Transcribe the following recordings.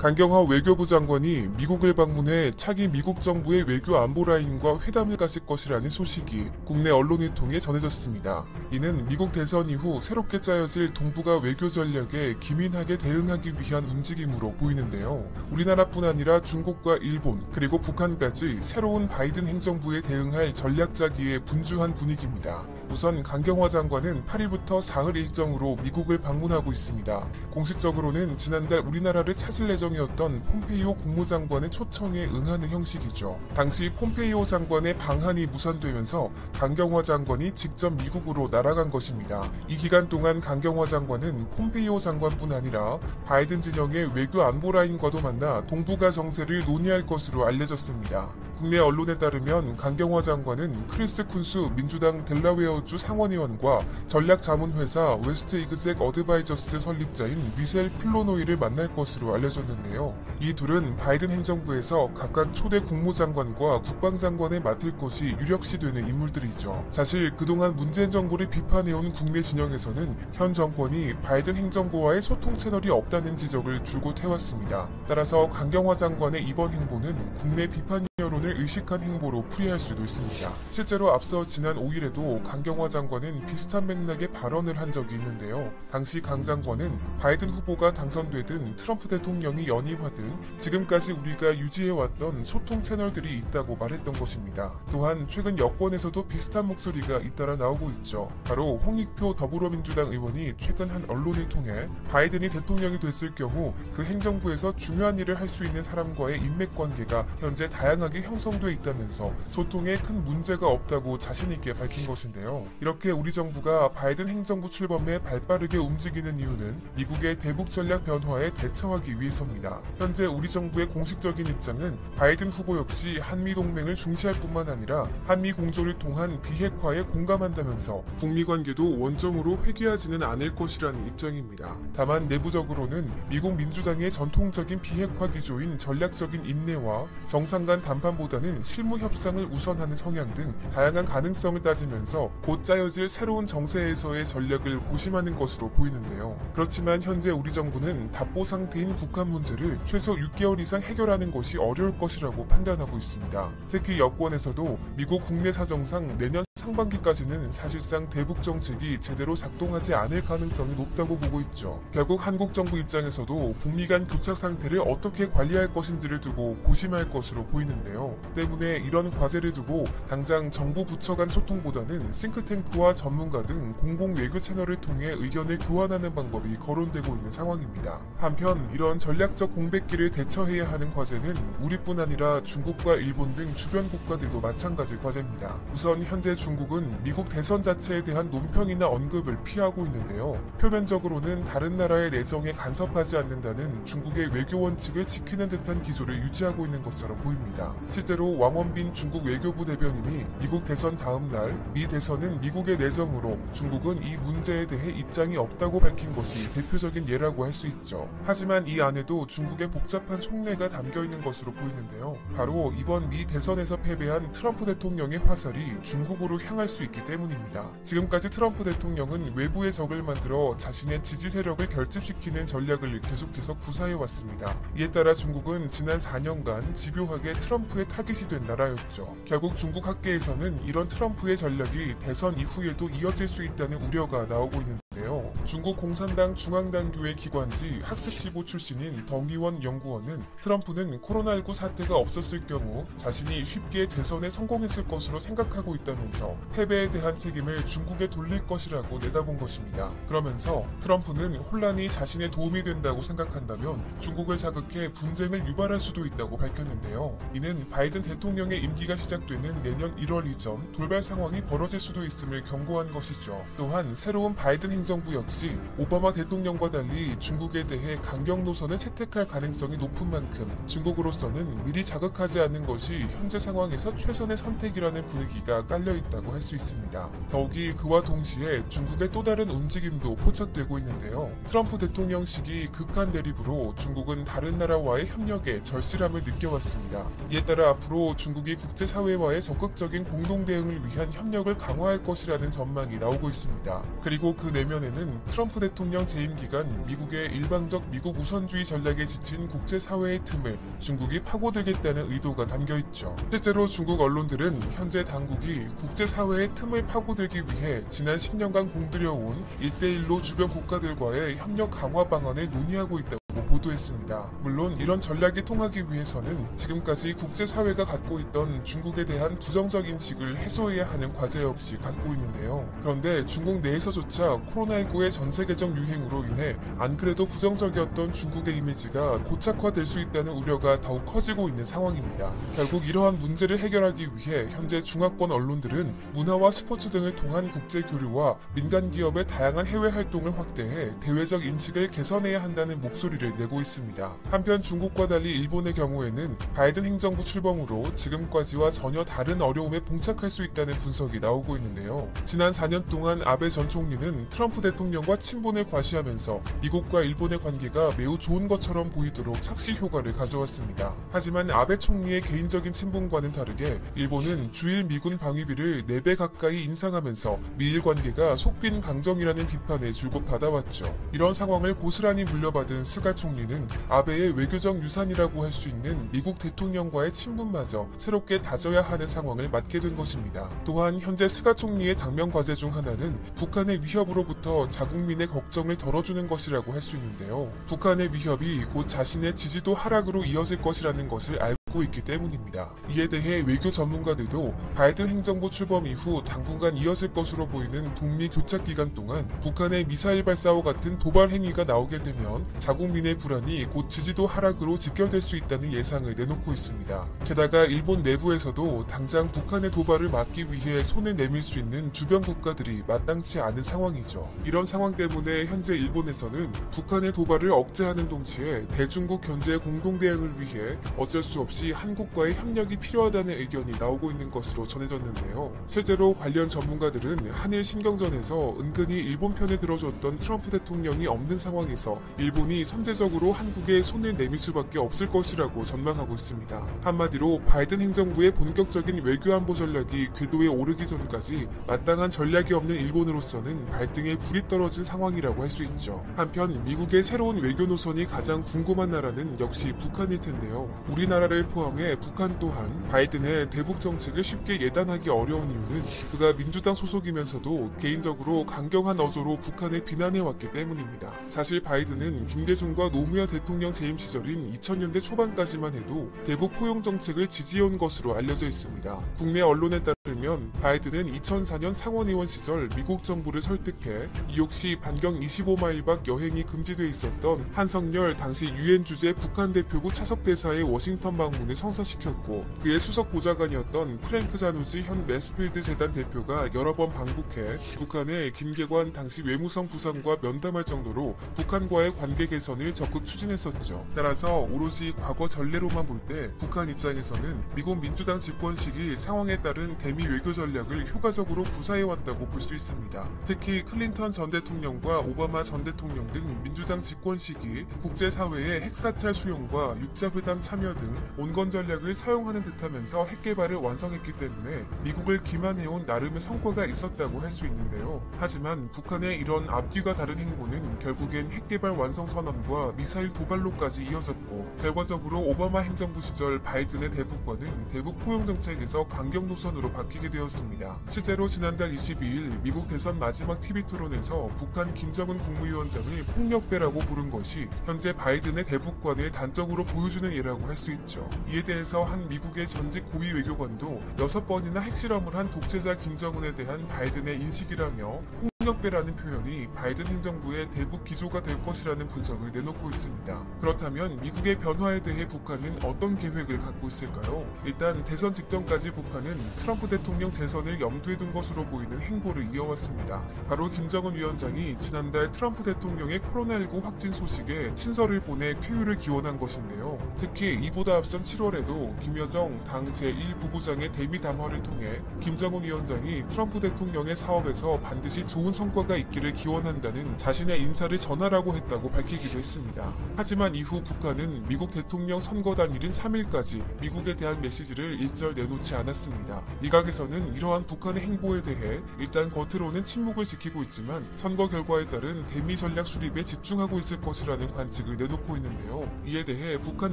강경화 외교부 장관이 미국을 방문해 차기 미국 정부의 외교 안보 라인과 회담을 가질 것이라는 소식이 국내 언론을 통해 전해졌습니다. 이는 미국 대선 이후 새롭게 짜여질 동북아 외교 전략에 기민하게 대응하기 위한 움직임으로 보이는데요. 우리나라뿐 아니라 중국과 일본 그리고 북한까지 새로운 바이든 행정부에 대응할 전략자기에 분주한 분위기입니다. 우선 강경화 장관은 8일부터 사흘 일정으로 미국을 방문하고 있습니다. 공식적으로는 지난달 우리나라를 찾을 예정이었던 폼페이오 국무장관의 초청에 응하는 형식이죠. 당시 폼페이오 장관의 방한이 무산되면서 강경화 장관이 직접 미국으로 날아간 것입니다. 이 기간 동안 강경화 장관은 폼페이오 장관뿐 아니라 바이든 진영의 외교 안보 라인과도 만나 동북아 정세를 논의할 것으로 알려졌습니다. 국내 언론에 따르면 강경화 장관은 크리스 쿤스 민주당 델라웨어주 상원의원과 전략자문회사 웨스트 이그젝 어드바이저스 설립자인 미셀 플로노이를 만날 것으로 알려졌는데요. 이 둘은 바이든 행정부에서 각각 초대 국무장관과 국방장관을 맡을 것이 유력시되는 인물들이죠. 사실 그동안 문재인 정부를 비판해온 국내 진영에서는 현 정권이 바이든 행정부와의 소통 채널이 없다는 지적을 줄곧 해왔습니다. 따라서 강경화 장관의 이번 행보는 국내 비판 여론을 의식한 행보로 풀이할 수도 있습니다. 실제로 앞서 지난 5일에도 강경화 장관은 비슷한 맥락의 발언을 한 적이 있는데요. 당시 강 장관은 바이든 후보가 당선되든 트럼프 대통령이 연임하든 지금까지 우리가 유지해왔던 소통 채널들이 있다고 말했던 것입니다. 또한 최근 여권에서도 비슷한 목소리가 잇따라 나오고 있죠. 바로 홍익표 더불어민주당 의원이 최근 한 언론을 통해 바이든이 대통령이 됐을 경우 그 행정부에서 중요한 일을 할 수 있는 사람과의 인맥관계가 현재 다양하게 형성돼 있다면서 소통에 큰 문제가 없다고 자신있게 밝힌 것인데요. 이렇게 우리 정부가 바이든 행정부 출범에 발빠르게 움직이는 이유는 미국의 대북 전략 변화에 대처하기 위해서입니다. 현재 우리 정부의 공식적인 입장은 바이든 후보 역시 한미동맹을 중시할 뿐만 아니라 한미 공조를 통한 비핵화에 공감한다면서 북미 관계도 원점으로 회귀하지는 않을 것이라는 입장입니다. 다만 내부적으로는 미국 민주당의 전통적인 비핵화 기조인 전략적인 인내와 정상 간 담판보다는 실무 협상을 우선하는 성향 등 다양한 가능성을 따지면서 곧 짜여질 새로운 정세에서의 전략을 고심하는 것으로 보이는데요. 그렇지만 현재 우리 정부는 답보 상태인 북한 문제를 최소 6개월 이상 해결하는 것이 어려울 것이라고 판단하고 있습니다. 특히 여권에서도 미국 국내 사정상 내년 상반기까지는 사실상 대북 정책이 제대로 작동하지 않을 가능성이 높다고 보고 있죠. 결국 한국 정부 입장에서도 북미 간 교착 상태를 어떻게 관리할 것인지를 두고 고심할 것으로 보이는데요. 때문에 이런 과제를 두고 당장 정부 부처 간 소통보다는 싱크탱크와 전문가 등 공공 외교 채널을 통해 의견을 교환하는 방법이 거론되고 있는 상황입니다. 한편 이런 전략적 공백기를 대처해야 하는 과제는 우리뿐 아니라 중국과 일본 등 주변 국가들도 마찬가지 과제입니다. 우선 현재 중국은 미국 대선 자체에 대한 논평이나 언급을 피하고 있는데요. 표면적으로는 다른 나라의 내정에 간섭하지 않는다는 중국의 외교 원칙을 지키는 듯한 기조를 유지하고 있는 것처럼 보입니다. 실제로 왕원빈 중국 외교부 대변인이 미국 대선 다음 날 미 대선은 미국의 내정으로 중국은 이 문제에 대해 입장이 없다고 밝힌 것이 대표적인 예라고 할 수 있죠. 하지만 이 안에도 중국의 복잡한 속내가 담겨 있는 것으로 보이는데요. 바로 이번 미 대선에서 패배한 트럼프 대통령의 화살이 중국으로 향할 수 있기 때문입니다. 지금까지 트럼프 대통령은 외부의 적을 만들어 자신의 지지 세력을 결집시키는 전략을 계속해서 구사해왔습니다. 이에 따라 중국은 지난 4년간 집요하게 트럼프의 타깃이 된 나라였죠. 결국 중국 학계에서는 이런 트럼프의 전략이 대선 이후에도 이어질 수 있다는 우려가 나오고 있는데요. 중국 공산당 중앙당교의 기관지 학습지부 출신인 덩이원 연구원은 트럼프는 코로나19 사태가 없었을 경우 자신이 쉽게 재선에 성공했을 것으로 생각하고 있다면서 패배에 대한 책임을 중국에 돌릴 것이라고 내다본 것입니다. 그러면서 트럼프는 혼란이 자신의 도움이 된다고 생각한다면 중국을 자극해 분쟁을 유발할 수도 있다고 밝혔는데요. 이는 바이든 대통령의 임기가 시작되는 내년 1월 이전 돌발 상황이 벌어질 수도 있음을 경고한 것이죠. 또한 새로운 바이든 행정부 역시 오바마 대통령과 달리 중국에 대해 강경 노선을 채택할 가능성이 높은 만큼 중국으로서는 미리 자극하지 않는 것이 현재 상황에서 최선의 선택이라는 분위기가 깔려있다고 할 수 있습니다. 더욱이 그와 동시에 중국의 또 다른 움직임도 포착되고 있는데요. 트럼프 대통령 시기 극한 대립으로 중국은 다른 나라와의 협력에 절실함을 느껴왔습니다. 이에 따라 앞으로 중국이 국제사회와의 적극적인 공동 대응을 위한 협력을 강화할 것이라는 전망이 나오고 있습니다. 그리고 그 내면에는 트럼프 대통령 재임 기간 미국의 일방적 미국 우선주의 전략에 지친 국제사회의 틈을 중국이 파고들겠다는 의도가 담겨있죠. 실제로 중국 언론들은 현재 당국이 국제사회의 틈을 파고들기 위해 지난 10년간 공들여온 1대1로 주변 국가들과의 협력 강화 방안을 논의하고 있다고 보도했습니다. 물론 이런 전략이 통하기 위해서는 지금까지 국제사회가 갖고 있던 중국에 대한 부정적 인식을 해소해야 하는 과제 역시 갖고 있는데요. 그런데 중국 내에서조차 코로나19의 전세계적 유행으로 인해 안 그래도 부정적이었던 중국의 이미지가 고착화될 수 있다는 우려가 더욱 커지고 있는 상황입니다. 결국 이러한 문제를 해결하기 위해 현재 중화권 언론들은 문화와 스포츠 등을 통한 국제교류와 민간 기업의 다양한 해외 활동을 확대해 대외적 인식을 개선해야 한다는 목소리를 내고 있습니다. 한편 중국과 달리 일본의 경우에는 바이든 행정부 출범으로 지금까지와 전혀 다른 어려움에 봉착할 수 있다는 분석이 나오고 있는데요. 지난 4년 동안 아베 전 총리는 트럼프 대통령과 친분을 과시하면서 미국과 일본의 관계가 매우 좋은 것처럼 보이도록 착시 효과를 가져왔습니다. 하지만 아베 총리의 개인적인 친분과는 다르게 일본은 주일 미군 방위비를 4배 가까이 인상하면서 미일 관계가 속빈 강정이라는 비판을 줄곧 받아왔죠. 이런 상황을 고스란히 물려받은 스가 총리는 아베의 외교적 유산이라고 할 수 있는 미국 대통령과의 친분마저 새롭게 다져야 하는 상황을 맞게 된 것입니다. 또한 현재 스가 총리의 당면 과제 중 하나는 북한의 위협으로부터 자국민의 걱정을 덜어주는 것이라고 할 수 있는데요. 북한의 위협이 곧 자신의 지지도 하락으로 이어질 것이라는 것을 알고 있기 때문입니다. 이에 대해 외교 전문가들도 바이든 행정부 출범 이후 당분간 이어질 것으로 보이는 북미 교착 기간 동안 북한의 미사일 발사와 같은 도발 행위가 나오게 되면 자국민의 불안이 곧 지지도 하락으로 직결될 수 있다는 예상을 내놓고 있습니다. 게다가 일본 내부에서도 당장 북한의 도발을 막기 위해 손을 내밀 수 있는 주변 국가들이 마땅치 않은 상황이죠. 이런 상황 때문에 현재 일본에서는 북한의 도발을 억제하는 동시에 대중국 견제 공동대응을 위해 어쩔 수 없이 한국과의 협력이 필요하다는 의견이 나오고 있는 것으로 전해졌는데요. 실제로 관련 전문가들은 한일 신경전에서 은근히 일본 편에 들어줬던 트럼프 대통령이 없는 상황에서 일본이 선제적으로 한국에 손을 내밀 수밖에 없을 것이라고 전망하고 있습니다. 한마디로 바이든 행정부의 본격적인 외교안보 전략이 궤도에 오르기 전까지 마땅한 전략이 없는 일본으로서는 발등에 불이 떨어진 상황이라고 할 수 있죠. 한편 미국의 새로운 외교 노선이 가장 궁금한 나라는 역시 북한일 텐데요. 우리나라를 포함해 북한 또한 바이든의 대북 정책을 쉽게 예단하기 어려운 이유는 그가 민주당 소속이면서도 개인적으로 강경한 어조로 북한을 비난해왔기 때문입니다. 사실 바이든은 김대중과 노무현 대통령 재임 시절인 2000년대 초반까지만 해도 대북 포용 정책을 지지해온 것으로 알려져 있습니다. 국내 언론에 따르면 바이든은 2004년 상원의원 시절 미국 정부를 설득해 뉴욕시 반경 25마일 밖 여행이 금지돼 있었던 한석열 당시 유엔 주재 북한 대표부 차석 대사의 워싱턴 방문을 성사시켰고 그의 수석 보좌관이었던 프랭크 자누지 현 매스필드 재단 대표가 여러 번 방북해 북한의 김계관 당시 외무성 부상과 면담할 정도로 북한과의 관계 개선을 적극 추진했었죠. 따라서 오롯이 과거 전례로만 볼 때 북한 입장에서는 미국 민주당 집권 시기 상황에 따른 대미 외교 전략을 효과적으로 구사해왔다고 볼 수 있습니다. 특히 클린턴 전 대통령과 오바마 전 대통령 등 민주당 집권 시기 국제사회의 핵사찰 수용과 육자회담 참여 등 온건 전략을 사용하는 듯하면서 핵개발을 완성했기 때문에 미국을 기만해온 나름의 성과가 있었다고 할 수 있는데요. 하지만 북한의 이런 앞뒤가 다른 행보는 결국엔 핵개발 완성 선언과 미사일 도발로까지 이어졌고 결과적으로 오바마 행정부 시절 바이든의 대북과는 대북 포용 정책에서 강경 노선으로 바뀌게 되었습니다. 실제로 지난달 22일 미국 대선 마지막 TV 토론에서 북한 김정은 국무위원장을 폭력배라고 부른 것이 현재 바이든의 대북관을 단적으로 보여주는 예라고 할 수 있죠. 이에 대해서 한 미국의 전직 고위 외교관도 6번이나 핵실험을 한 독재자 김정은에 대한 바이든의 인식이라며 폭력배라는 표현이 바이든 행정부의 대북 기조가 될 것이라는 분석을 내놓고 있습니다. 그렇다면 미국의 변화에 대해 북한은 어떤 계획을 갖고 있을까요? 일단 대선 직전까지 북한은 트럼프 대통령 재선을 염두에 둔 것으로 보이는 행보를 이어왔습니다. 바로 김정은 위원장이 지난달 트럼프 대통령의 코로나19 확진 소식에 친서를 보내 쾌유를 기원한 것인데요. 특히 이보다 앞선 7월에도 김여정 당 제1부부장의 대미 담화를 통해 김정은 위원장이 트럼프 대통령의 사업에서 반드시 좋은 성과가 있기를 기원한다는 자신의 인사를 전하라고 했다고 밝히기도 했습니다. 하지만 이후 북한은 미국 대통령 선거 당일인 3일까지 미국에 대한 메시지를 일절 내놓지 않았습니다. 미각에서는 이러한 북한의 행보에 대해 일단 겉으로는 침묵을 지키고 있지만 선거 결과에 따른 대미 전략 수립에 집중하고 있을 것이라는 관측을 내놓고 있는데요. 이에 대해 북한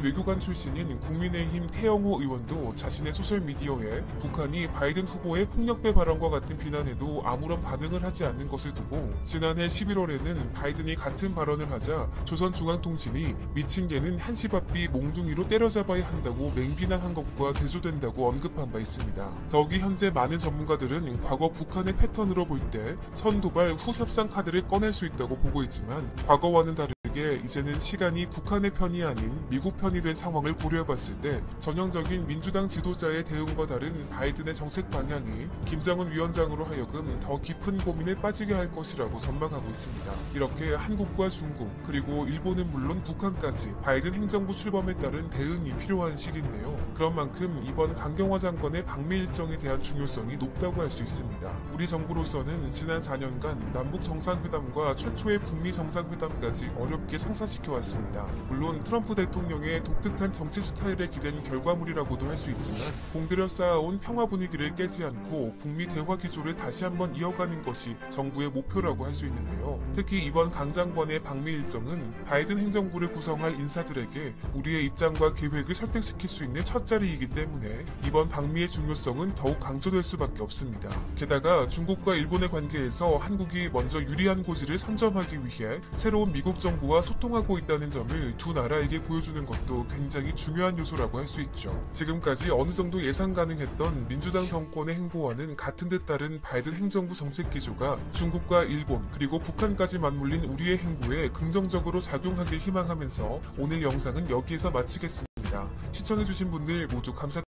외교관 출신인 국민의힘 태영호 의원도 자신의 소셜미디어에 북한이 바이든 후보의 폭력배 발언과 같은 비난에도 아무런 반응을 하지 않는 것을 두고 지난해 11월에는 바이든이 같은 발언을 하자 조선중앙통신이 미친 개는 한시 앞비 몽둥이로 때려잡아야 한다고 맹비난한 것과 대조된다고 언급한 바 있습니다. 더욱이 현재 많은 전문가들은 과거 북한의 패턴으로 볼 때 선도발 후 협상 카드를 꺼낼 수 있다고 보고 있지만 과거와는 다르게 이제는 시간이 북한의 편이 아닌 미국 편이 된 상황을 고려해봤을 때 전형적인 민주당 지도자의 대응과 다른 바이든의 정책 방향이 김정은 위원장으로 하여금 더 깊은 고민에 빠지게 할 것이라고 전망하고 있습니다. 이렇게 한국과 중국 그리고 일본은 물론 북한까지 바이든 행정부 출범에 따른 대응이 필요한 시기인데요. 그런 만큼 이번 강경화 장관의 방미 일정에 대한 중요성이 높다고 할 수 있습니다. 우리 정부로서는 지난 4년간 남북 정상회담과 최초의 북미 정상회담까지 어렵게 성사시켜 왔습니다. 물론 트럼프 대통령의 독특한 정치 스타일에 기댄 결과물이라고도 할 수 있지만 공들여 쌓아온 평화 분위기를 깨지 않고 북미 대화 기조를 다시 한번 이어가는 것이 정부의 목표라고 할 수 있는데요. 특히 이번 강 장관의 방미 일정은 바이든 행정부를 구성할 인사들에게 우리의 입장과 계획을 설득시킬 수 있는 첫 자리이기 때문에 이번 방미의 중요성은 더욱 강조될 수밖에 없습니다. 게다가 중국과 일본의 관계에서 한국이 먼저 유리한 고지를 선점하기 위해 새로운 미국 정부와 소통하고 있다는 점을 두 나라에게 보여주는 것도 굉장히 중요한 요소라고 할 수 있죠. 지금까지 어느 정도 예상 가능했던 민주당 정권의 행보와는 같은 듯 다른 바이든 행정부 정책 기조가 중국과 일본 그리고 북한까지 맞물린 우리의 행보에 긍정적으로 작용하길 희망하면서 오늘 영상은 여기에서 마치겠습니다. 시청해주신 분들 모두 감사드립니다.